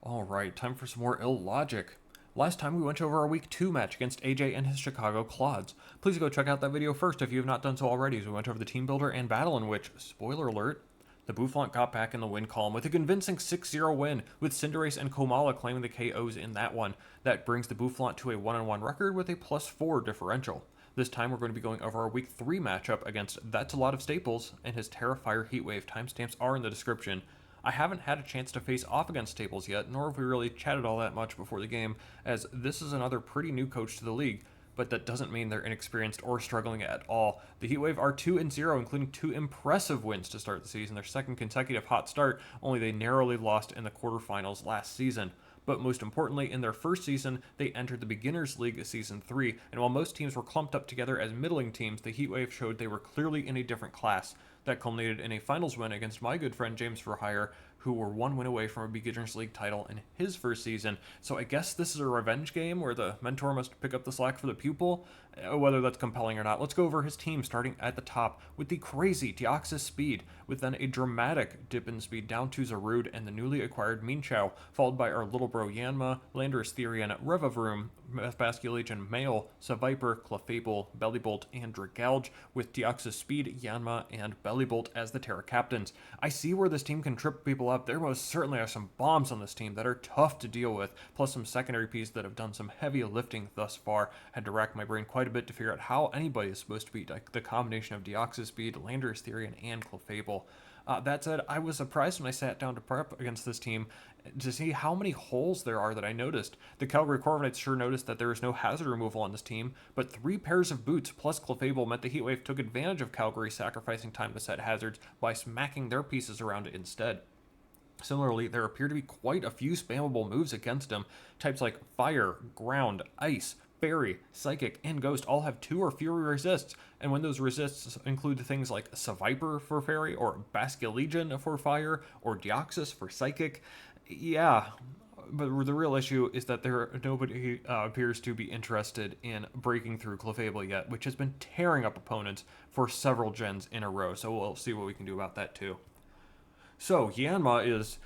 Alright, time for some more illogic. Last time we went over our week 2 match against AJ and his Chicago Clods. Please go check out that video first if you have not done so already, as we went over the team builder and battle in which, spoiler alert, the Bouffalant got back in the win column with a convincing 6-0 win, with Cinderace and Komala claiming the KOs in that one. That brings the Bouffalant to a 1-on-1 record with a +4 differential. This time we're going to be going over our week 3 matchup against That's a Lot of Staples, and his Tera Fire Heat Wave. Timestamps are in the description. I haven't had a chance to face off against Staples yet, nor have we really chatted all that much before the game, as this is another pretty new coach to the league, but that doesn't mean they're inexperienced or struggling at all. The Heat Wave are 2-0, including 2 impressive wins to start the season, their second consecutive hot start, only they narrowly lost in the quarterfinals last season. But most importantly, in their first season, they entered the Beginners League Season 3, and while most teams were clumped up together as middling teams, the Heat Wave showed they were clearly in a different class. That culminated in a finals win against my good friend James Verheyer, who were one win away from a Beginners League title in his first season. So I guess this is a revenge game where the mentor must pick up the slack for the pupil. Whether that's compelling or not, let's go over his team starting at the top with the crazy Deoxys-Speed, with then a dramatic dip in speed down to Zarude and the newly acquired Minchow, followed by our little bro Yanma, Landorus-Therian, Revavroom, Basculegion, Male, Seviper, Clefable, Bellibolt, and Dragalge, with Deoxys-Speed, Yanma, and Bellibolt as the Tera captains. I see where this team can trip people up. There most certainly are some bombs on this team that are tough to deal with, plus some secondary pieces that have done some heavy lifting thus far. Had to rack my brain quite a bit to figure out how anybody is supposed to beat the combination of Deoxys-Speed, Landorus-Therian, and Clefable. That said, I was surprised when I sat down to prep against this team to see how many holes there are that I noticed. The Calgary Corviknights sure noticed that there is no hazard removal on this team, but 3 pairs of boots plus Clefable meant the Heatwave took advantage of Calgary sacrificing time to set hazards by smacking their pieces around it instead. Similarly, there appear to be quite a few spammable moves against him. Types like Fire, Ground, Ice, Fairy, Psychic, and Ghost all have 2 or fewer resists, and when those resists include things like Seviper for Fairy, or Basculegion for Fire, or Deoxys for Psychic, yeah. But the real issue is that nobody appears to be interested in breaking through Clefable yet, which has been tearing up opponents for several gens in a row, so we'll see what we can do about that too. So, Yanma is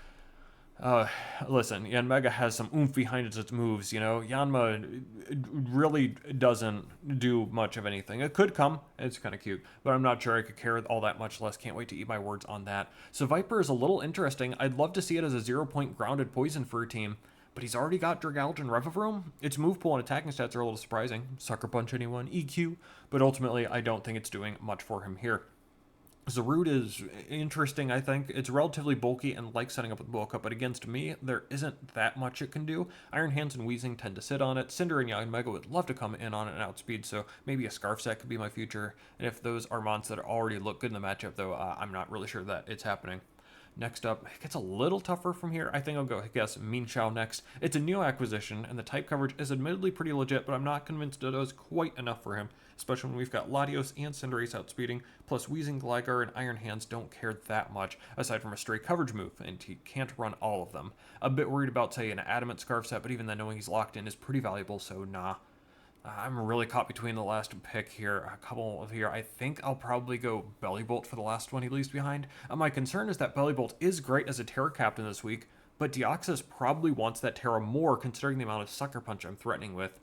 listen, Yanmega has some oomph behind its moves, you know. Yanma really doesn't do much of anything. It could come, it's kind of cute, but I'm not sure I could care all that much less. Can't wait to eat my words on that. So Viper is a little interesting. I'd love to see it as a 0-point grounded poison for a team, but he's already got Dragalge and Revavroom. Its move pool and attacking stats are a little surprising. Sucker Punch anyone, EQ, but ultimately I don't think it's doing much for him here. Zarude is interesting, I think. It's relatively bulky and likes setting up with bulk up, but against me, there isn't that much it can do. Iron Hands and Weezing tend to sit on it. Cinder and Yanmega would love to come in on it and outspeed, so maybe a Scarf Set could be my future. And if those are mons that already look good in the matchup, though, I'm not really sure that it's happening. Next up, it gets a little tougher from here. I think I'll go guess Minchow next. It's a new acquisition, and the type coverage is admittedly pretty legit, but I'm not convinced it does quite enough for him, especially when we've got Latios and Cinderace outspeeding, plus Weezing-Galar and Iron Hands don't care that much, aside from a straight coverage move, and he can't run all of them. A bit worried about, say, an Adamant Scarf Set, but even then knowing he's locked in is pretty valuable, so nah. I'm really caught between the last pick here, a couple of here. I think I'll probably go Bellibolt for the last one he leaves behind. My concern is that Bellibolt is great as a Tera captain this week, but Deoxys probably wants that Tera more considering the amount of Sucker Punch I'm threatening with.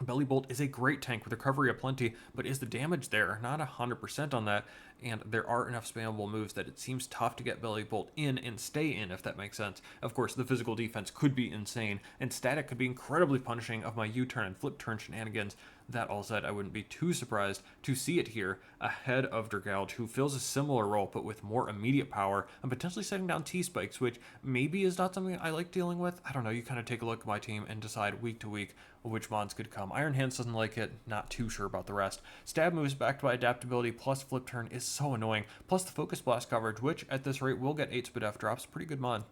Bellibolt is a great tank with recovery aplenty, but is the damage there? Not 100% on that, and there are enough spammable moves that it seems tough to get Bellibolt in and stay in, if that makes sense. Of course, the physical defense could be insane, and static could be incredibly punishing of my U-turn and flip turn shenanigans. That all said, I wouldn't be too surprised to see it here ahead of Dragalge, who fills a similar role but with more immediate power and potentially setting down T-spikes, which maybe is not something I like dealing with. I don't know, you kind of take a look at my team and decide week to week which mons could come. Iron Hands doesn't like it, not too sure about the rest. Stab moves backed by adaptability plus flip turn is so annoying, plus the Focus Blast coverage, which at this rate will get 8 speed F drops, pretty good mon.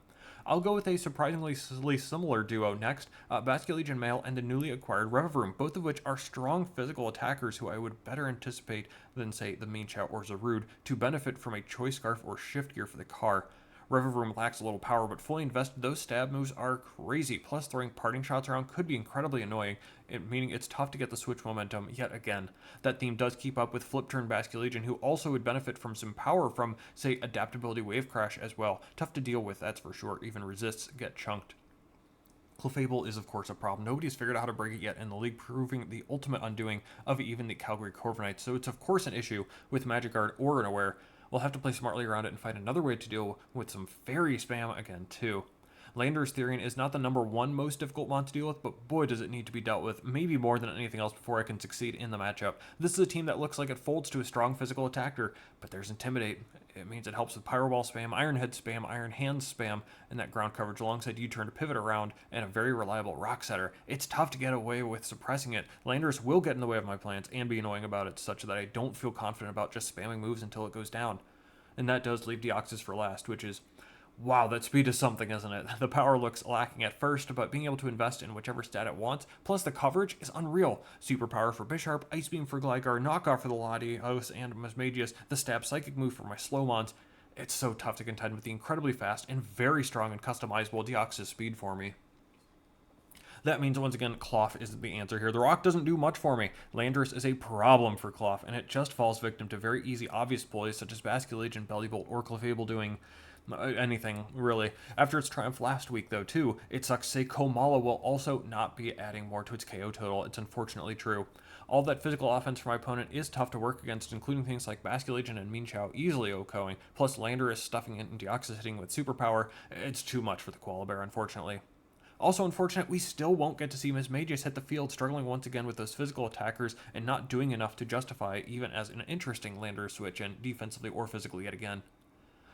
I'll go with a surprisingly similar duo next, Basculegion Male and the newly acquired Revavroom, both of which are strong physical attackers who I would better anticipate than, say, the Minchow or Zarude to benefit from a Choice Scarf or Shift Gear for the car. Revavroom lacks a little power, but fully invested, those stab moves are crazy. Plus, throwing parting shots around could be incredibly annoying, meaning it's tough to get the switch momentum yet again. That theme does keep up with Flip Turn Basculegion, who also would benefit from some power from, say, Adaptability Wave Crash as well. Tough to deal with, that's for sure. Even resists get chunked. Clefable is, of course, a problem. Nobody's figured out how to break it yet in the league, proving the ultimate undoing of even the Calgary Corviknights. So it's, of course, an issue with Magic Guard or Unaware. We'll have to play smartly around it and find another way to deal with some fairy spam again, too. Landorus-Therian is not the #1 most difficult mon to deal with, but boy does it need to be dealt with, maybe more than anything else before I can succeed in the matchup. This is a team that looks like it folds to a strong physical attacker, but there's Intimidate. It means it helps with Pyro Ball spam, Iron Head spam, Iron Hands spam, and that ground coverage alongside U-turn to pivot around, and a very reliable Rock Setter. It's tough to get away with suppressing it. Landorus will get in the way of my plans and be annoying about it, such that I don't feel confident about just spamming moves until it goes down. And that does leave Deoxys for last, which is... wow, that speed is something, isn't it? The power looks lacking at first, but being able to invest in whichever stat it wants, plus the coverage, is unreal. Superpower for Bisharp, Ice Beam for Gligar, Knockoff for the Latios and Mismagius, the Stab Psychic move for my slow mons. It's so tough to contend with the incredibly fast and very strong and customizable Deoxys-Speed for me. That means, once again, Cloth is the answer here. The Rock doesn't do much for me. Landorus is a problem for Cloth, and it just falls victim to very easy, obvious ploys such as Basculage, Bellybolt, or Clefable doing anything, really. After its triumph last week, though, too, it sucks to say Komala will also not be adding more to its KO total. It's unfortunately true. All that physical offense for my opponent is tough to work against, including things like Basculage and Mean Chow easily OHKOing, plus Landorus stuffing it and Deoxys hitting with Superpower. It's too much for the Koala Bear, unfortunately. Also unfortunate, we still won't get to see Mismagius hit the field, struggling once again with those physical attackers and not doing enough to justify even as an interesting Landorus switch in, defensively or physically yet again.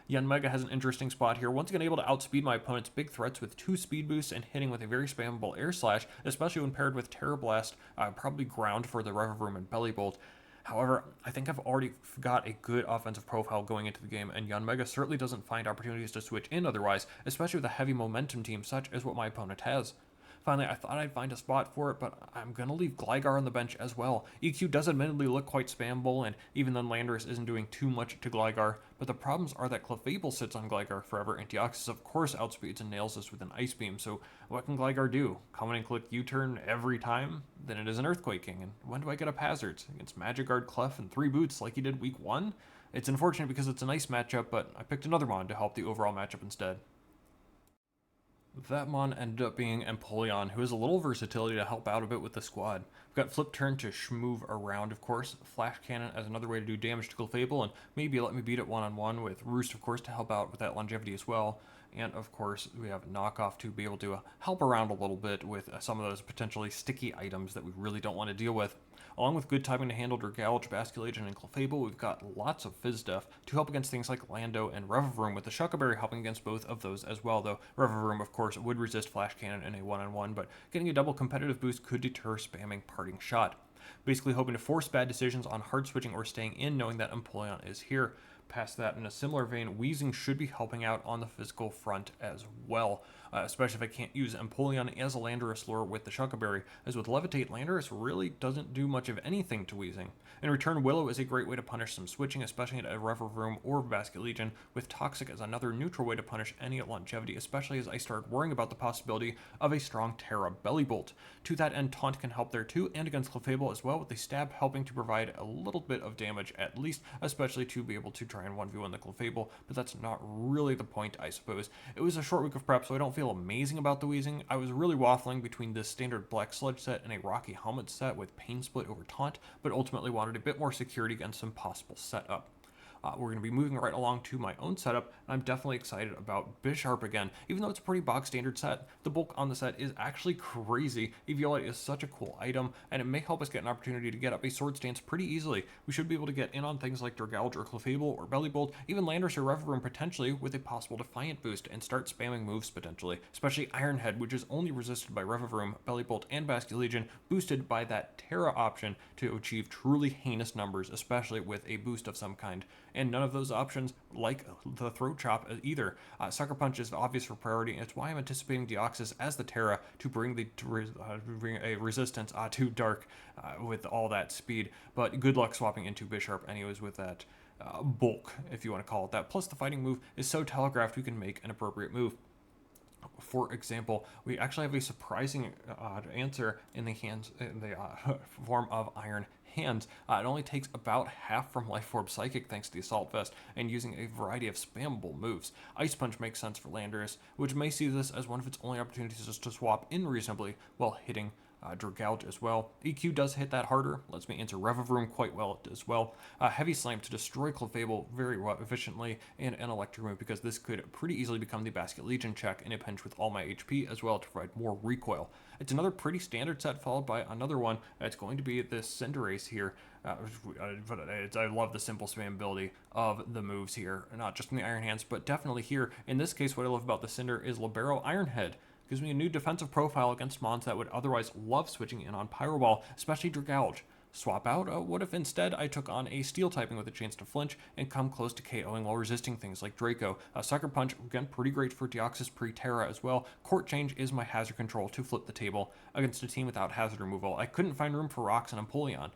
Yanmega has an interesting spot here, once again able to outspeed my opponent's big threats with 2 speed boosts and hitting with a very spammable Air Slash, especially when paired with Terra Blast, probably ground for the Revavroom and Bellybolt. However, I think I've already got a good offensive profile going into the game, and Yanmega certainly doesn't find opportunities to switch in otherwise, especially with a heavy momentum team such as what my opponent has. Finally, I thought I'd find a spot for it, but I'm going to leave Gligar on the bench as well. EQ does admittedly look quite spammable, and even then Landorus isn't doing too much to Gligar, but the problems are that Clefable sits on Gligar forever, and Deoxys of course outspeeds and nails us with an Ice Beam, so what can Gligar do? Come in and click U-turn every time? Then it is an Earthquaking, and when do I get up Hazards? Against Magic Guard, Clef, and 3 boots like he did week 1? It's unfortunate because it's a nice matchup, but I picked another mon to help the overall matchup instead. That mon ended up being Empoleon, who has a little versatility to help out a bit with the squad. We've got Flip Turn to move around, of course, Flash Cannon as another way to do damage to Clefable, and maybe let me beat it one-on-one with Roost, of course, to help out with that longevity as well. And, of course, we have Knockoff to be able to help around a little bit with some of those potentially sticky items that we really don't want to deal with. Along with good timing to handle Dragalge, Basculage, and Clefable, we've got lots of Fizz Def to help against things like Lando and Revavroom, with the Shuckleberry helping against both of those as well, though Revavroom, of course, would resist Flash Cannon in a one-on-one, but getting a double competitive boost could deter spamming Parting Shot. Basically hoping to force bad decisions on hard switching or staying in, knowing that Empoleon is here. Past that, in a similar vein, Weezing should be helping out on the physical front as well, especially if I can't use Empoleon as a Landorus lure with the Shuckleberry, as with Levitate, Landorus really doesn't do much of anything to Weezing. In return, Willow is a great way to punish some switching, especially at a Revavroom or Basculegion, with Toxic as another neutral way to punish any longevity, especially as I start worrying about the possibility of a strong Terra Bellybolt. To that end, Taunt can help there too, and against Clefable as well, with the Stab helping to provide a little bit of damage at least, especially to be able to try and 1v1 the Clefable, but that's not really the point, I suppose. It was a short week of prep, so I don't feel amazing about the Weezing. I was really waffling between this standard Black Sludge set and a Rocky Helmet set with Pain Split over Taunt, but ultimately wanted a bit more security against some possible setup. We're going to be moving right along to my own setup, and I'm definitely excited about Bisharp again. Even though it's a pretty bog standard set, the bulk on the set is actually crazy. Eviolite is such a cool item, and it may help us get an opportunity to get up a Sword Stance pretty easily. We should be able to get in on things like Dragalge or Clefable or Bellybolt, even Landorus or Revavroom potentially with a possible Defiant boost, and start spamming moves potentially, especially Iron Head, which is only resisted by Revavroom, Bellybolt, and Basculegion, boosted by that Terra option to achieve truly heinous numbers, especially with a boost of some kind. And none of those options, like the Throat Chop, either. Sucker Punch is obvious for priority, and it's why I'm anticipating Deoxys as the Terra to bring a resistance to Dark with all that speed. But good luck swapping into Bisharp anyways with that bulk, if you want to call it that. Plus, the fighting move is so telegraphed we can make an appropriate move. For example, we actually have a surprising answer in the form of Iron hands. It only takes about half from Life Orb Psychic thanks to the Assault Vest, and using a variety of spammable moves. Ice Punch makes sense for Landorus, which may see this as one of its only opportunities just to swap in reasonably while hitting Dragalge as well. EQ does hit that harder, lets me answer Revavroom quite well as well. Heavy Slam to destroy Clefable very efficiently, and an Electric move because this could pretty easily become the Basket Legion check in a pinch with all my HP as well to provide more recoil. It's another pretty standard set followed by another one. It's going to be this Cinderace here. I love the simple spam ability of the moves here, not just in the Iron Hands, but definitely here. In this case, what I love about the Cinder is Libero Iron Head. Gives me a new defensive profile against mons that would otherwise love switching in on Pyro Ball, especially Dragalge. Swap out? What if instead I took on a Steel typing with a chance to flinch and come close to KOing while resisting things like Draco? Sucker Punch, again, pretty great for Deoxys pre-Tera as well. Court Change is my hazard control to flip the table against a team without hazard removal. I couldn't find room for Rocks and Empoleon.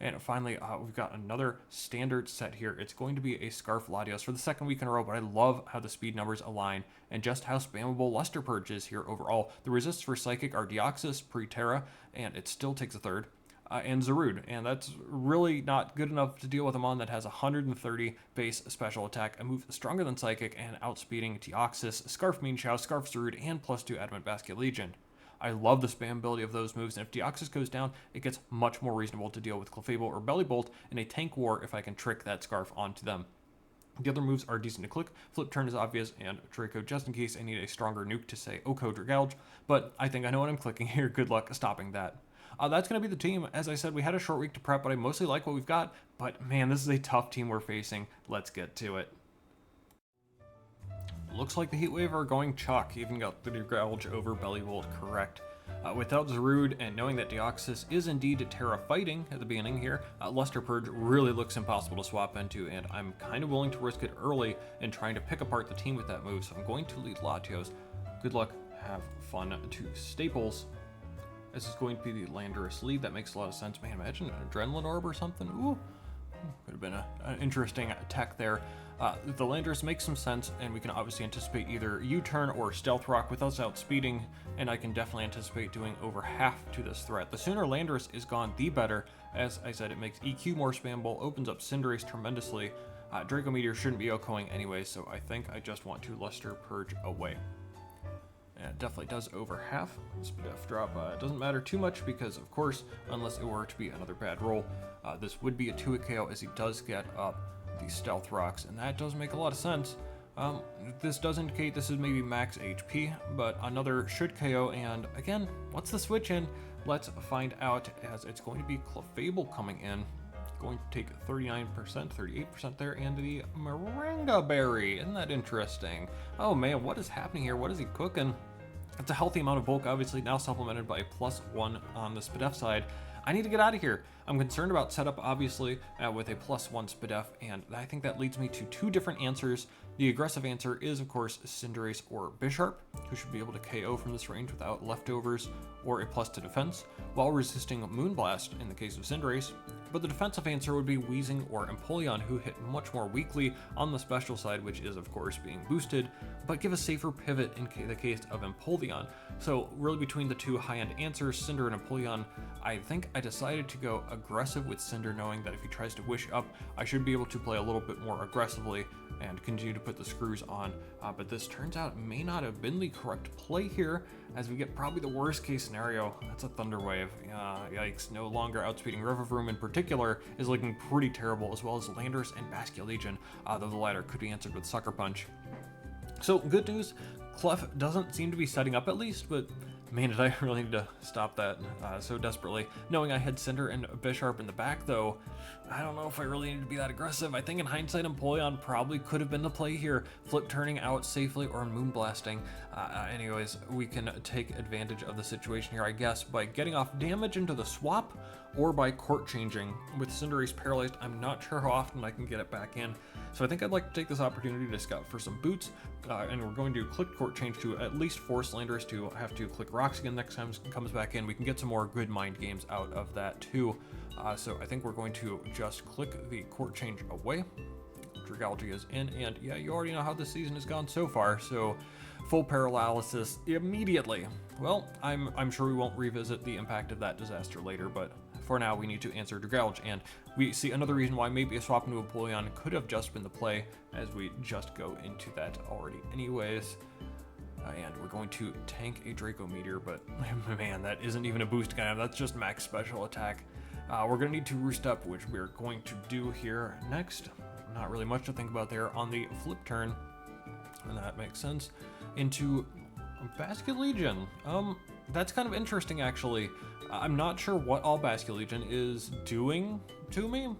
And finally, we've got another standard set here. It's going to be a Scarf Latios for the second week in a row, but I love how the speed numbers align and just how spammable Luster Purge is here overall. The resists for Psychic are Deoxys, pre-Tera, and it still takes a third, and Zarude, and that's really not good enough to deal with a mon that has 130 base special attack, a move stronger than Psychic, and outspeeding Deoxys, Scarf Meanchow, Scarf Zarude, and +2 Adamant Basket Legion. I love the spam ability of those moves, and if Deoxys goes down, it gets much more reasonable to deal with Clefable or Belly Bolt in a tank war if I can trick that Scarf onto them. The other moves are decent to click. Flip Turn is obvious, and Draco just in case I need a stronger nuke to say Oko Dragalge, but I think I know what I'm clicking here. Good luck stopping that. That's going to be the team. As I said, we had a short week to prep, but I mostly like what we've got, but man, this is a tough team we're facing. Let's get to it. Looks like the Heat Wave are going chalk, even got the Dragalge over Belly Bolt correct. Without Zarude and knowing that Deoxys is indeed Tera fighting at the beginning here, Luster Purge really looks impossible to swap into, and I'm kind of willing to risk it early in trying to pick apart the team with that move, so I'm going to lead Latios. Good luck, have fun to Staples. This is going to be the Landorus lead. That makes a lot of sense. Man, imagine an Adrenaline Orb or something. Ooh. Could have been an interesting tech there. The Landorus makes some sense, and we can obviously anticipate either U-turn or Stealth Rock with us outspeeding, and I can definitely anticipate doing over half to this threat. The sooner Landorus is gone, the better. As I said, it makes EQ more spammable, opens up Cinderace tremendously. Draco Meteor shouldn't be OHKOing anyway, so I think I just want to Luster Purge away. And it definitely does over half. Spadef drop doesn't matter too much because, of course, unless it were to be another bad roll, this would be a 2-hit KO as he does get up the Stealth Rocks, and that does make a lot of sense. This does indicate this is maybe max HP, but another should KO, and again, what's the switch in? Let's find out, as it's going to be Clefable coming in. Going to take 39%, 38% there, and the Moringa Berry. Isn't that interesting? Oh man, what is happening here? What is he cooking? It's a healthy amount of bulk, obviously, now supplemented by a +1 on the Spadef side. I need to get out of here. I'm concerned about setup, obviously, with a +1 Spadef, and I think that leads me to two different answers. The aggressive answer is, of course, Cinderace or Bisharp, who should be able to KO from this range without leftovers or a +2 defense, while resisting Moonblast in the case of Cinderace. But the defensive answer would be Weezing or Empoleon, who hit much more weakly on the special side, which is, of course, being boosted, but give a safer pivot in the case of Empoleon. So really between the two high-end answers, Cinder and Empoleon, I think I decided to go aggressive with Cinder, knowing that if he tries to wish up, I should be able to play a little bit more aggressively and continue to put the screws on. But this turns out may not have been the correct play here, as we get probably the worst case scenario. That's a Thunder Wave. Yikes, no longer outspeeding Revavroom in particular is looking pretty terrible, as well as Landorus and Basket Legion, though the latter could be answered with Sucker Punch. So good news, Clef doesn't seem to be setting up at least, but man, did I really need to stop that so desperately. Knowing I had Cinder and Bisharp in the back, though, I don't know if I really need to be that aggressive. I think in hindsight, Empoleon probably could have been the play here. Flip turning out safely or Moonblasting. Anyways, we can take advantage of the situation here, I guess, by getting off damage into the swap or by court changing. With Cinderace paralyzed, I'm not sure how often I can get it back in. So I think I'd like to take this opportunity to scout for some boots, and we're going to click court change to at least force Landorus to have to click rocks again next time he comes back in. We can get some more good mind games out of that too. So I think we're going to just click the court change away. Dragalge is in, and yeah, you already know how this season has gone so far, so full paralysis immediately. Well, I'm sure we won't revisit the impact of that disaster later, but for now, we need to answer Dragalge, and we see another reason why maybe a swap into Empoleon could have just been the play, as we just go into that already anyways. And we're going to tank a Draco Meteor, but man, that isn't even a boost kind of, that's just max special attack. We're going to need to Roost Up, which we're going to do here next. Not really much to think about there on the flip turn, and that makes sense, into Basculegion. That's kind of interesting, actually. I'm not sure what all Basculegion is doing to me.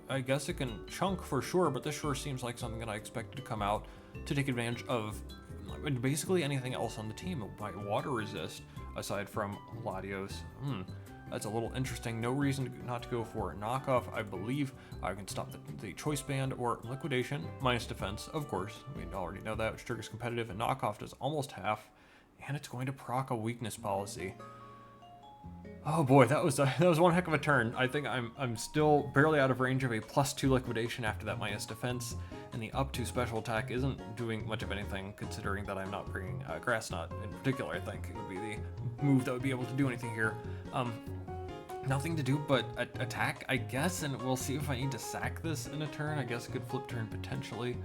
I guess it can chunk for sure, but this sure seems like something that I expected to come out to take advantage of basically anything else on the team. It might water resist, aside from Latios. That's a little interesting. No reason not to go for a knockoff. I believe I can stop the choice band or liquidation, minus defense, of course. We already know that, which triggers competitive, and knockoff does almost half, and it's going to proc a weakness policy. Oh boy, that was one heck of a turn. I think I'm still barely out of range of a +2 liquidation after that minus defense, and the +2 special attack isn't doing much of anything, considering that I'm not bringing Grass Knot in particular. I think it would be the move that would be able to do anything here. Nothing to do but attack, I guess, and we'll see if I need to sack this in a turn. I guess a good flip turn potentially.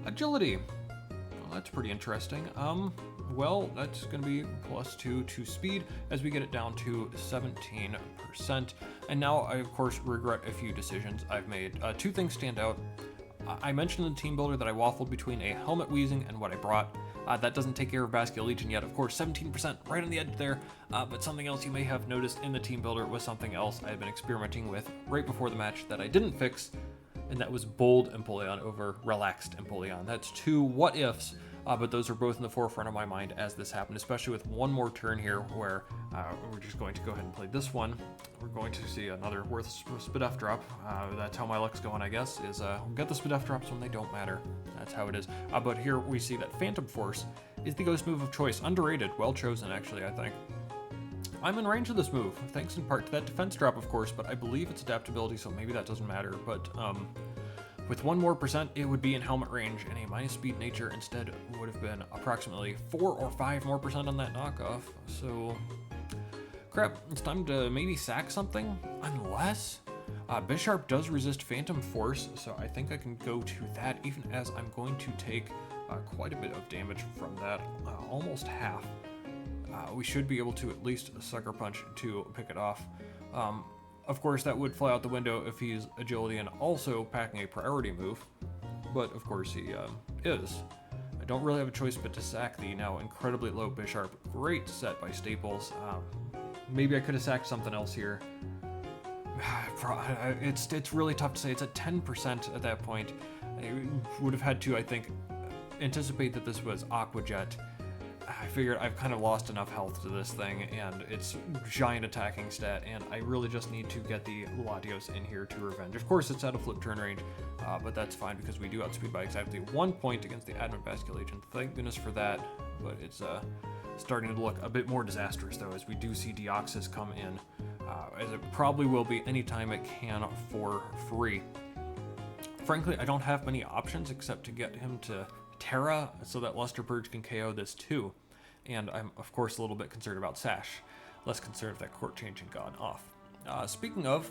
Agility. Well, that's pretty interesting. Well, that's going to be +2 to speed as we get it down to 17%. And now I, of course, regret a few decisions I've made. Two things stand out. I mentioned in the team builder that I waffled between a Helmet Weezing and what I brought. That doesn't take care of Basculegion yet, of course, 17% right on the edge there. But something else you may have noticed in the team builder was something else I had been experimenting with right before the match that I didn't fix, and that was Bold Empoleon over Relaxed Empoleon. That's two what ifs. But those are both in the forefront of my mind as this happened, especially with one more turn here where we're just going to go ahead and play this one. We're going to see another worthless Spadef drop. That's how my luck's going, I guess, is get the Spadef drops when they don't matter. That's how it is. But here we see that Phantom Force is the ghost move of choice. Underrated, well chosen actually, I think. I'm in range of this move, thanks in part to that defense drop, of course, but I believe it's adaptability, so maybe that doesn't matter. But with 1% more, it would be in helmet range, and a minus speed nature instead would have been approximately 4 or 5% more on that knockoff. So, crap, it's time to maybe sack something, unless Bisharp does resist Phantom Force, so I think I can go to that, even as I'm going to take quite a bit of damage from that, almost half. We should be able to at least Sucker Punch to pick it off. Of course, that would fly out the window if he's agility and also packing a priority move, but of course he is. I don't really have a choice but to sack the now incredibly low Bisharp. Great set by Staples. Maybe I could have sacked something else here. It's really tough to say. It's at 10% at that point. I would have had to, I think, anticipate that this was Aqua Jet. I figured I've kind of lost enough health to this thing, and it's giant attacking stat, and I really just need to get the Latios in here to revenge. Of course, it's out of flip turn range, but that's fine because we do outspeed by exactly 1 point against the Adamant Basculegion. Thank goodness for that, but it's starting to look a bit more disastrous, though, as we do see Deoxys come in, as it probably will be anytime it can for free. Frankly, I don't have many options except to get him to Tera so that Luster Purge can KO this too. And I'm, of course, a little bit concerned about Sash. Less concerned if that court change had gone off. Speaking of,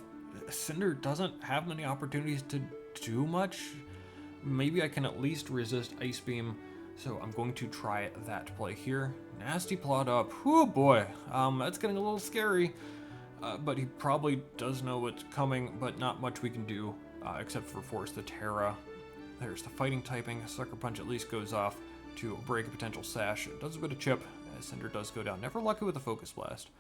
Cinder doesn't have many opportunities to do much. Maybe I can at least resist Ice Beam, so I'm going to try that play here. Nasty Plot Up. Whoo boy, that's getting a little scary. But he probably does know what's coming, but not much we can do except for force the Tera. There's the fighting typing. Sucker Punch at least goes off to break a potential Sash. It does a bit of chip, as Cinder does go down. Never lucky with a Focus Blast.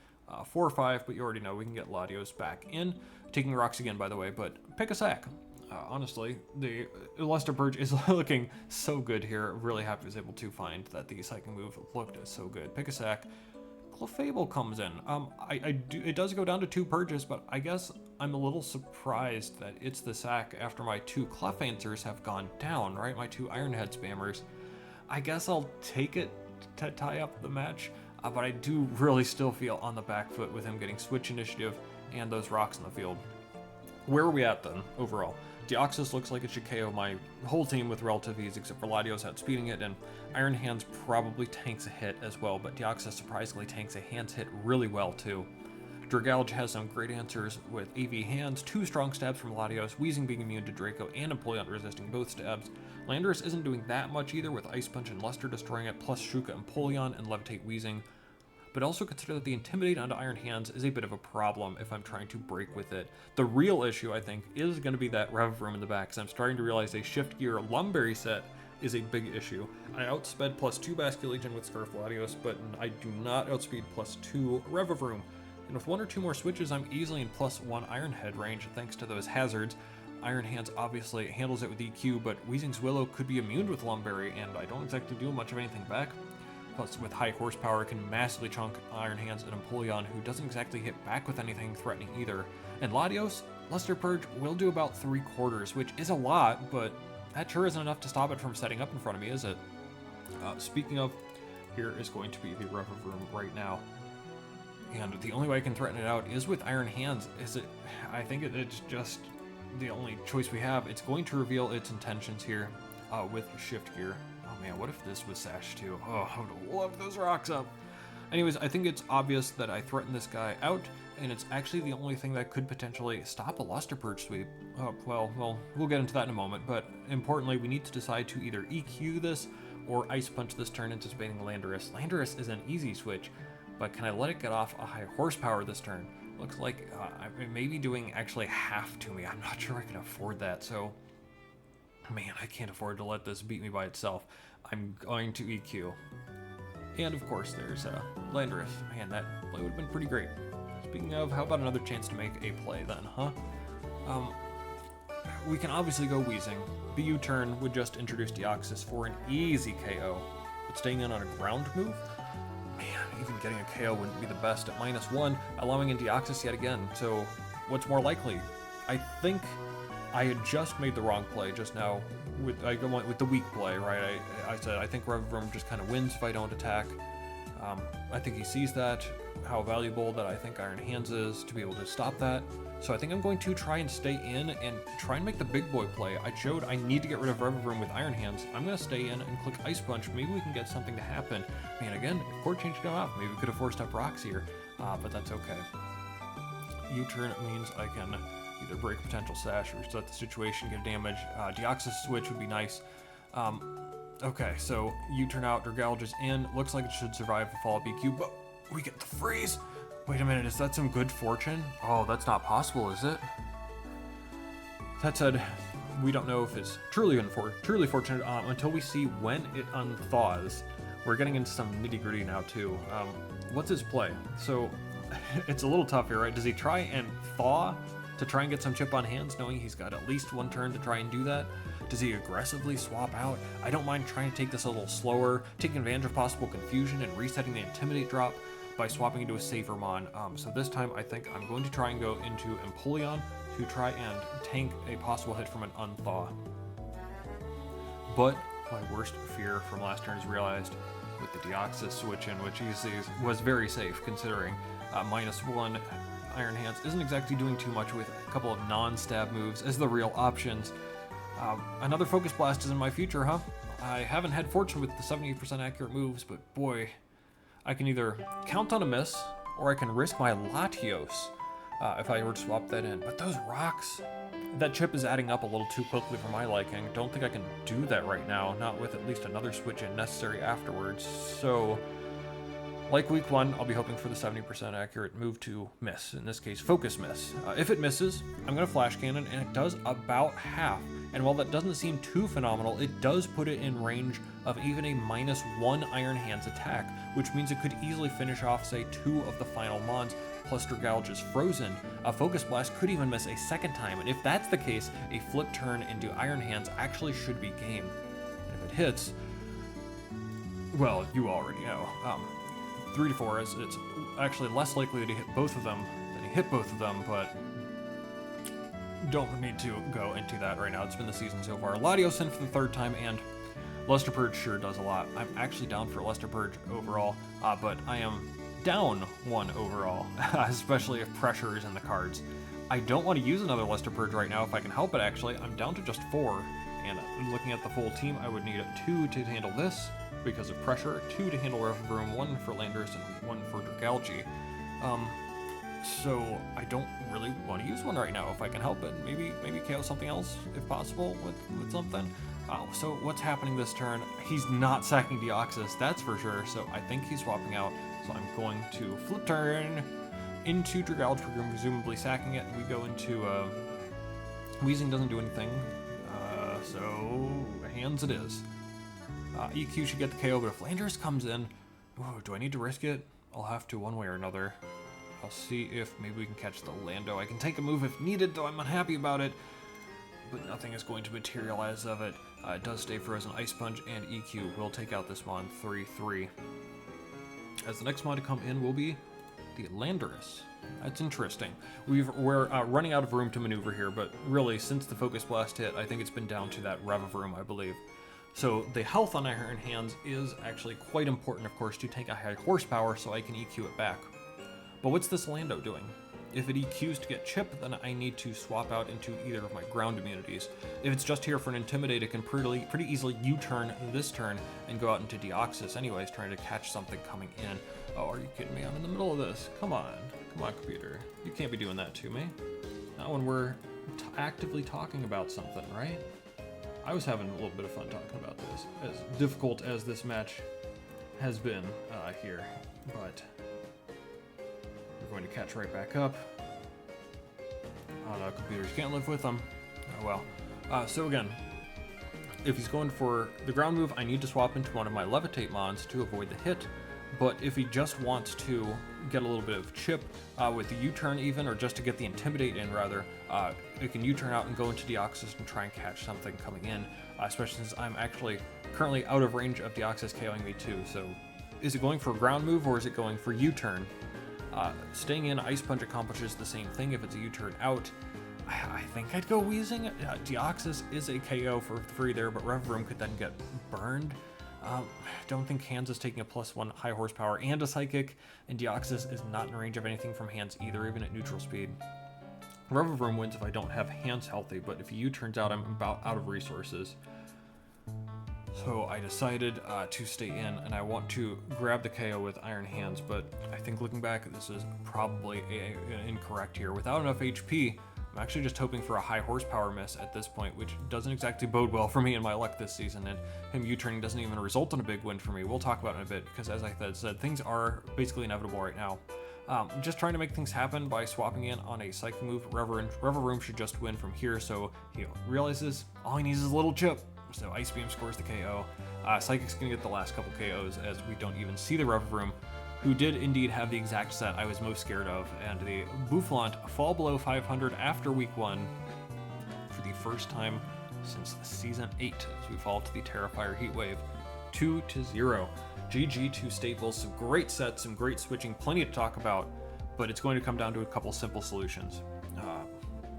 4 or 5, but you already know we can get Latios back in. Taking rocks again, by the way, but pick a sack. Honestly, the Luster Purge is looking so good here. Really happy I was able to find that the Psychic move looked so good. Pick a sack. Clefable comes in. It does go down to 2 purges, but I guess I'm a little surprised that it's the sack after my 2 Clef answers have gone down, right? My 2 Iron Head spammers. I guess I'll take it to tie up the match, but I do really still feel on the back foot with him getting switch initiative and those rocks in the field. Where are we at then, overall? Deoxys looks like it should KO my whole team with relative ease except for Latios outspeeding it, and Iron Hands probably tanks a hit as well, but Deoxys surprisingly tanks a hands hit really well too. Dragalge has some great answers with AV Hands, 2 strong stabs from Latios, Weezing being immune to Draco, and Empoleon resisting both stabs. Landorus isn't doing that much either, with Ice Punch and Luster destroying it, plus Shuka Empoleon and Levitate Weezing. But also consider that the Intimidate onto Iron Hands is a bit of a problem if I'm trying to break with it. The real issue, I think, is going to be that Rev Room in the back, because I'm starting to realize a Shift Gear Lumberry set is a big issue. I outsped +2 Basculegion with Scarf Latios, but I do not outspeed +2 Rev Room. And with 1 or 2 more switches, I'm easily in +1 Iron Head range thanks to those hazards. Iron Hands obviously handles it with EQ, but Weezing's Willow could be immune with Lumberry, and I don't exactly do much of anything back. Plus, with high horsepower, it can massively chunk Iron Hands and Empoleon, who doesn't exactly hit back with anything threatening either. And Latios, Luster Purge will do about 3/4, which is a lot, but that sure isn't enough to stop it from setting up in front of me, is it? Speaking of, here is going to be the Rev Room right now. And the only way I can threaten it out is with Iron Hands. I think it's just the only choice we have. It's going to reveal its intentions here with Shift Gear. Oh man, what if this was Sash too? Oh, I would love those rocks up. Anyways, I think it's obvious that I threaten this guy out, and it's actually the only thing that could potentially stop a Luster Purge sweep. Oh, well, we'll get into that in a moment, but importantly, we need to decide to either EQ this or Ice Punch this turn, anticipating Landorus. Landorus is an easy switch, but can I let it get off a high horsepower this turn? Looks like it may be doing actually half to me. I'm not sure I can afford that, so man, I can't afford to let this beat me by itself. I'm going to EQ. And of course, there's Landorus. Man, that play would have been pretty great. Speaking of, how about another chance to make a play then, huh? We can obviously go Weezing. The U-turn would just introduce Deoxys for an easy KO. But staying in on a ground move? Man, even getting a KO wouldn't be the best at -1, allowing in Deoxys yet again. So what's more likely? I think I had just made the wrong play just now. I went with the weak play, right? I said I think Rev Room just kind of wins if I don't attack. I think he sees that, how valuable that I think Iron Hands is to be able to stop that. So I think I'm going to try and stay in and try and make the big boy play. I showed I need to get rid of Rev Room with Iron Hands. I'm going to stay in and click Ice Punch. Maybe we can get something to happen. Man, again, if Court Change going off, maybe we could have forced up rocks here, but that's okay. U-turn means I can either break potential Sash or reset the situation, get damage. Deoxys switch would be nice. Okay, so U-turn out, Dragalge is in. Looks like it should survive the fall BQ, but we get the freeze. Wait a minute, is that some good fortune? Oh, that's not possible, is it? That said, we don't know if it's truly fortunate until we see when it unthaws. We're getting into some nitty-gritty now too. What's his play? So it's a little tough here, right? Does he try and thaw to try and get some chip on hands, knowing he's got at least 1 turn to try and do that? Does he aggressively swap out? I don't mind trying to take this a little slower, taking advantage of possible confusion and resetting the Intimidate drop by swapping into a safer mon. So this time I think I'm going to try and go into Empoleon to try and tank a possible hit from an unthaw. But my worst fear from last turn is realized with the Deoxys switch in, which he was very safe considering -1 Iron Hands isn't exactly doing too much with a couple of non-stab moves as the real options. Another Focus Blast is in my future, huh? I haven't had fortune with the 70% accurate moves, but boy, I can either count on a miss, or I can risk my Latios if I were to swap that in. But those rocks, that chip is adding up a little too quickly for my liking. Don't think I can do that right now, not with at least another switch in necessary afterwards. So, like week 1, I'll be hoping for the 70% accurate move to miss, in this case, Focus Miss. If it misses, I'm going to Flash Cannon, and it does about half. And while that doesn't seem too phenomenal, it does put it in range of even a -1 Iron Hands attack, which means it could easily finish off, say, 2 of the final mons, plus Dragalge is frozen. A Focus Blast could even miss a second time, and if that's the case, a flip turn into Iron Hands actually should be game. And if it hits, well, you already know. 3 to 4 is it's actually less likely to hit both of them than he hit both of them, but don't need to go into that right now. It's been the season so far. Latios in for the 3rd time, and Luster Purge sure does a lot. I'm actually down for Luster Purge overall, but I am down 1 overall, especially if pressure is in the cards. I don't want to use another Luster Purge right now if I can help it, actually. I'm down to just 4, and looking at the full team, I would need 2 to handle this because of pressure, 2 to handle Reverum, 1 for Landorus, and 1 for Dragalge. So I don't really want to use one right now if I can help it. Maybe KO something else if possible with something. So what's happening this turn? He's not sacking Deoxys, that's for sure. So I think he's swapping out. So I'm going to flip turn into Dragalge, presumably sacking it. We go into Weezing doesn't do anything. So hands it is. EQ should get the KO, but if Landorus comes in, do I need to risk it? I'll have to one way or another. I'll see if maybe we can catch the Lando. I can take a move if needed, though I'm unhappy about it. But nothing is going to materialize of it. It does stay frozen. Ice Punch and EQ will take out this mon 3-3. As the next mon to come in will be the Landorus. That's interesting. We're running out of room to maneuver here, but really, since the Focus Blast hit, I think it's been down to that rev of room, I believe. So the health on Iron Hands is actually quite important, of course, to take a high horsepower so I can EQ it back. But what's this Lando doing? If it EQs to get Chip, then I need to swap out into either of my ground immunities. If it's just here for an Intimidate, it can pretty easily U-turn this turn and go out into Deoxys anyways, trying to catch something coming in. Oh, are you kidding me? I'm in the middle of this. Come on, computer. You can't be doing that to me. Not when we're actively talking about something, right? I was having a little bit of fun talking about this, as difficult as this match has been here, but we're going to catch right back up. Oh no, computers can't live with them. Oh well. So again, if he's going for the ground move, I need to swap into one of my Levitate mons to avoid the hit. But if he just wants to get a little bit of Chip with the U-turn even, or just to get the Intimidate in rather, it can U-turn out and go into Deoxys and try and catch something coming in, especially since I'm actually currently out of range of Deoxys KOing me too. So is it going for a ground move or is it going for U-turn? Staying in Ice Punch accomplishes the same thing if it's a U-turn out. I think I'd go Weezing. Deoxys is a KO for free there, but Reverum could then get burned. I don't think Hands is taking a +1 high horsepower and a Psychic, and Deoxys is not in range of anything from Hands either, even at neutral speed. Reverum wins if I don't have Hands healthy, but if U turns out, I'm about out of resources. So I decided to stay in, and I want to grab the KO with Iron Hands, but I think looking back, this is probably incorrect here. Without enough HP, I'm actually just hoping for a high horsepower miss at this point, which doesn't exactly bode well for me in my luck this season, and him U-turning doesn't even result in a big win for me. We'll talk about it in a bit, because as I said, things are basically inevitable right now. Just trying to make things happen by swapping in on a Psychic move. Reverum should just win from here, so he realizes all he needs is a little Chip. So Ice Beam scores the KO. Psychic's gonna get the last couple KOs as we don't even see the Reverum, who did indeed have the exact set I was most scared of, and the Bouffalant fall below 500 after week 1 for the first time since season 8 as we fall to the Tera Fire Heat Wave 2-0. GG to Staples, some great sets, some great switching, plenty to talk about, but it's going to come down to a couple simple solutions.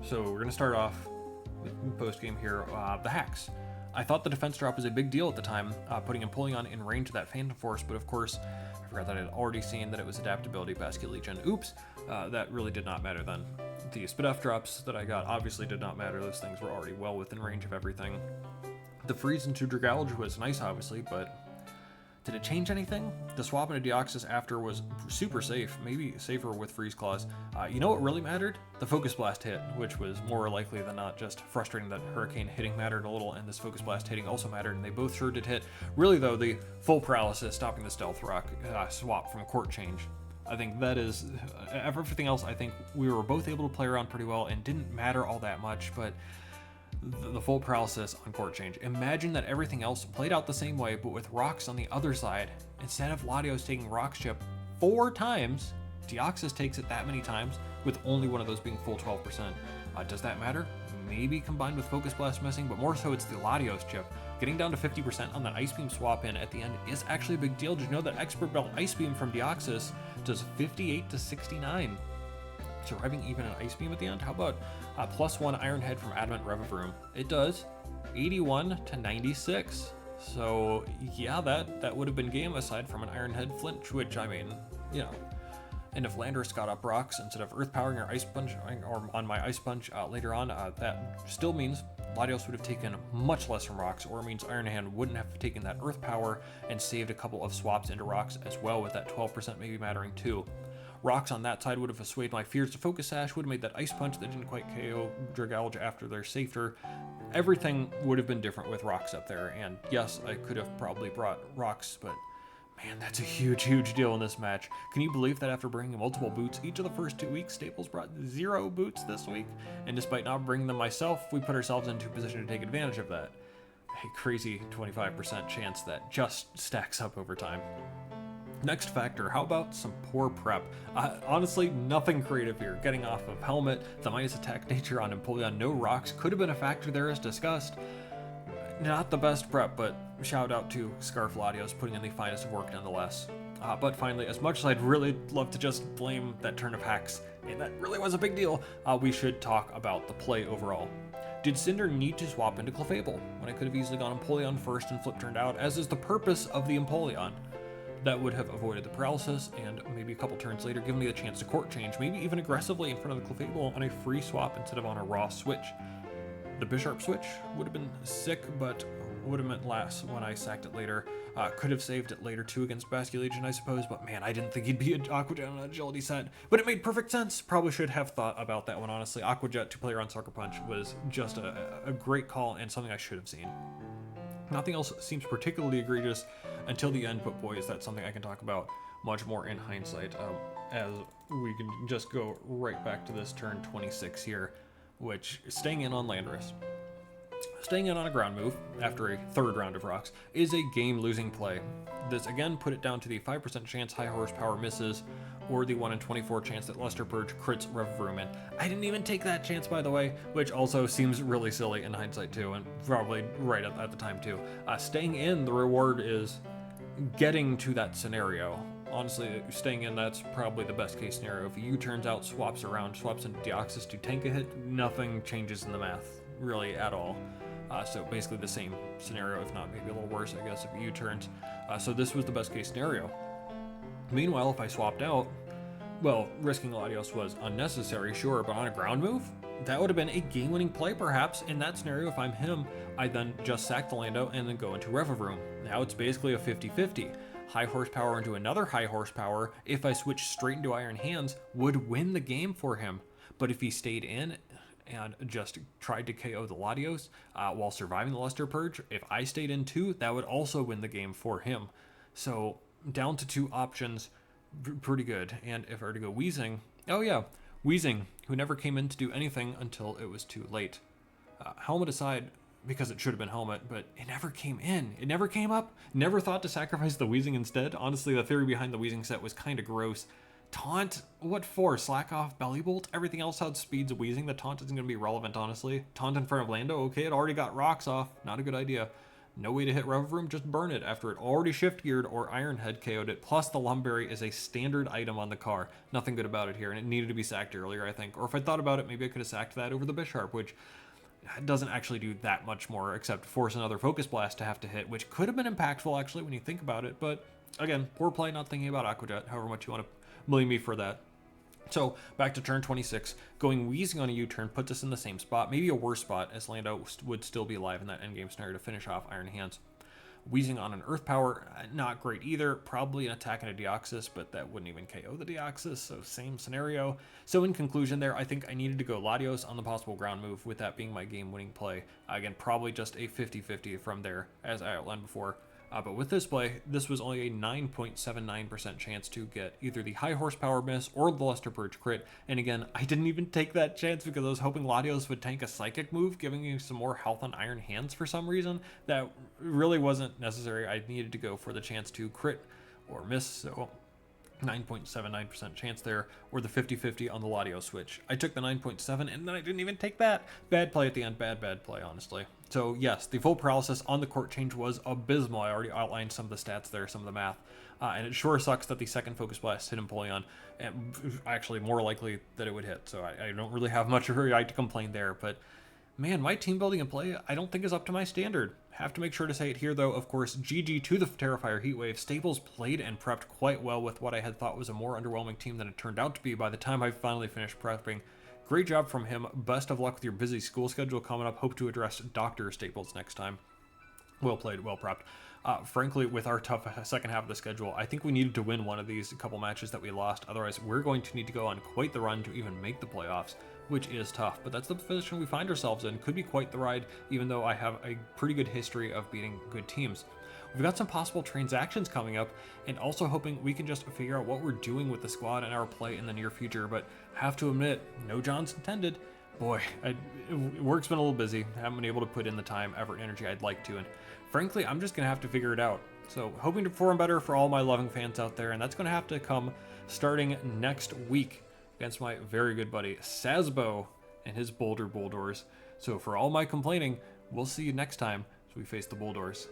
So we're going to start off with post-game here, the hacks. I thought the defense drop was a big deal at the time, putting Empoleon in range of that Phantom Force, but of course, I forgot that I had already seen that it was adaptability Basket Legion. Oops, that really did not matter then. The Spit-Off drops that I got obviously did not matter, those things were already well within range of everything. The freeze into Dragalge was nice, obviously, but did it change anything? The swap into Deoxys after was super safe, maybe safer with Freeze Claws. You know what really mattered? The Focus Blast hit, which was more likely than not just frustrating that Hurricane hitting mattered a little, and this Focus Blast hitting also mattered, and they both sure did hit. Really though, the full paralysis stopping the Stealth Rock swap from Court Change. I think that is, everything else I think we were both able to play around pretty well and didn't matter all that much, but the full paralysis on Court Change. Imagine that everything else played out the same way, but with rocks on the other side. Instead of Latios taking Rock's Chip 4 times, Deoxys takes it that many times, with only one of those being full 12%. Does that matter? Maybe combined with Focus Blast missing, but more so it's the Latios Chip. Getting down to 50% on that Ice Beam swap in at the end is actually a big deal. Did you know that Expert Belt Ice Beam from Deoxys does 58 to 69? Surviving even an Ice Beam at the end? How about +1 Iron Head from Adamant Reverum? It does 81 to 96. So yeah, that would have been game aside from an Iron Head flinch, which I mean, you know, And if Landorus got up rocks instead of Earth Powering or Ice Punch or on my Ice Punch later on, that still means Latios would have taken much less from rocks, or it means Iron Hand wouldn't have taken that Earth Power and saved a couple of swaps into rocks as well, with that 12% maybe mattering too. Rocks on that side would have assuaged my fears to Focus Sash, would have made that Ice Punch that didn't quite KO Dragalge after their Safter. Everything would have been different with rocks up there, and yes, I could have probably brought rocks, but man, that's a huge deal in this match. Can you believe that after bringing multiple boots each of the first 2 weeks, Staples brought 0 boots this week? And despite not bringing them myself, we put ourselves into a position to take advantage of that. A crazy 25% chance that just stacks up over time. Next factor, how about some poor prep? Honestly, nothing creative here. Getting off of Helmet, the minus attack nature on Empoleon, no rocks, could have been a factor there as discussed. Not the best prep, but shout out to Scarf Latios putting in the finest of work nonetheless. But finally, as much as I'd really love to just blame that turn of hacks, and that really was a big deal, we should talk about the play overall. Did Cinder need to swap into Clefable when I could have easily gone Empoleon first and flip turned out, as is the purpose of the Empoleon? That would have avoided the paralysis, and maybe a couple turns later given me the chance to court change, maybe even aggressively in front of the Clefable on a free swap instead of on a raw switch. The Bisharp switch would have been sick, but would have meant less when I sacked it later. Could have saved it later too against Basculegion, I suppose, but man, I didn't think he'd be an Aqua Jet on an agility set. But it made perfect sense. Probably should have thought about that one, honestly. Aqua Jet 2-player on Sucker Punch was just a great call and something I should have seen. Nothing else seems particularly egregious until the end, but boy, is that something I can talk about much more in hindsight, as we can just go right back to this turn 26 here, which, staying in on Landorus. Staying in on a ground move after a 3rd round of rocks is a game-losing play. This again put it down to the 5% chance high horsepower misses, or the 1 in 24 chance that Luster Purge crits Revavroom in. I didn't even take that chance, by the way, which also seems really silly in hindsight too, and probably right at the time too. Staying in, the reward is getting to that scenario. Honestly, staying in, that's probably the best case scenario. If U turns out, swaps around, swaps into Deoxys to tank a hit, nothing changes in the math, really, at all. So basically the same scenario, if not maybe a little worse, I guess, if U turns. So this was the best case scenario. Meanwhile, if I swapped out, well, risking Latios was unnecessary, sure, but on a ground move, that would have been a game-winning play, perhaps. In that scenario, if I'm him, I then just sack the Lando and then go into Revavroom. Now it's basically a 50-50. High horsepower into another high horsepower, if I switch straight into Iron Hands, would win the game for him. But if he stayed in and just tried to KO the Latios while surviving the Luster Purge, if I stayed in too, that would also win the game for him. So down to 2 options, pretty good. And if I were to go Weezing, oh yeah, Weezing, who never came in to do anything until it was too late. Helmet aside, because it should have been Helmet, but it never came in. It never came up. Never thought to sacrifice the Weezing instead. Honestly, the theory behind the Weezing set was kind of gross. Taunt? What for? Slack off Belly Bolt? Everything else outspeeds Weezing. The taunt isn't going to be relevant, honestly. Taunt in front of Lando? Okay, it already got rocks off. Not a good idea. No way to hit Revavroom, just burn it after it already shift geared or Iron Head KO'd it. Plus the Lumberry is a standard item on the car. Nothing good about it here, and it needed to be sacked earlier, I think. Or if I thought about it, maybe I could have sacked that over the Bisharp, which doesn't actually do that much more except force another Focus Blast to have to hit, which could have been impactful actually when you think about it. But again, poor play, not thinking about Aqua Jet, however much you want to blame me for that. So back to turn 26, going Weezing on a U-turn puts us in the same spot, maybe a worse spot, as Lando would still be alive in that endgame scenario to finish off Iron Hands. Weezing on an Earth Power, not great either, probably an attack and a Deoxys, but that wouldn't even KO the Deoxys, so same scenario. So in conclusion there, I think I needed to go Latios on the possible ground move, with that being my game-winning play. Again, probably just a 50-50 from there, as I outlined before. But with this play, this was only a 9.79% chance to get either the high horsepower miss or the Luster Purge crit. And again, I didn't even take that chance because I was hoping Latios would tank a Psychic move, giving me some more health on Iron Hands for some reason. That really wasn't necessary. I needed to go for the chance to crit or miss, so 9.79% chance there, or the 50-50 on the Latios switch. I took the 9.7 and then I didn't even take that. Bad play at the end, bad play, honestly. So yes, the full paralysis on the court change was abysmal. I already outlined some of the stats there, some of the math. And it sure sucks that the second Focus Blast hit Empoleon, and actually more likely that it would hit. So I don't really have much right to complain there, but Man, my team building and play, I don't think is up to my standard. Have to make sure to say it here though, of course, GG to the Tera Fire Heat Wave. Stables played and prepped quite well with what I had thought was a more underwhelming team than it turned out to be by the time I finally finished prepping. Great job from him. Best of luck with your busy school schedule coming up. Hope to address Dr. Staples next time. Well played, well prepped. Frankly, with our tough second half of the schedule, I think we needed to win one of these couple matches that we lost. Otherwise, we're going to need to go on quite the run to even make the playoffs, which is tough. But that's the position we find ourselves in. Could be quite the ride, even though I have a pretty good history of beating good teams. We've got some possible transactions coming up, and also hoping we can just figure out what we're doing with the squad and our play in the near future. But have to admit, no Johns intended. Boy, work's been a little busy. Haven't been able to put in the time, effort, and energy I'd like to, and frankly, I'm just going to have to figure it out. So, hoping to perform better for all my loving fans out there, and that's going to have to come starting next week against my very good buddy Sazbo and his Boulder Bulldors. So, for all my complaining, we'll see you next time as we face the Bulldors.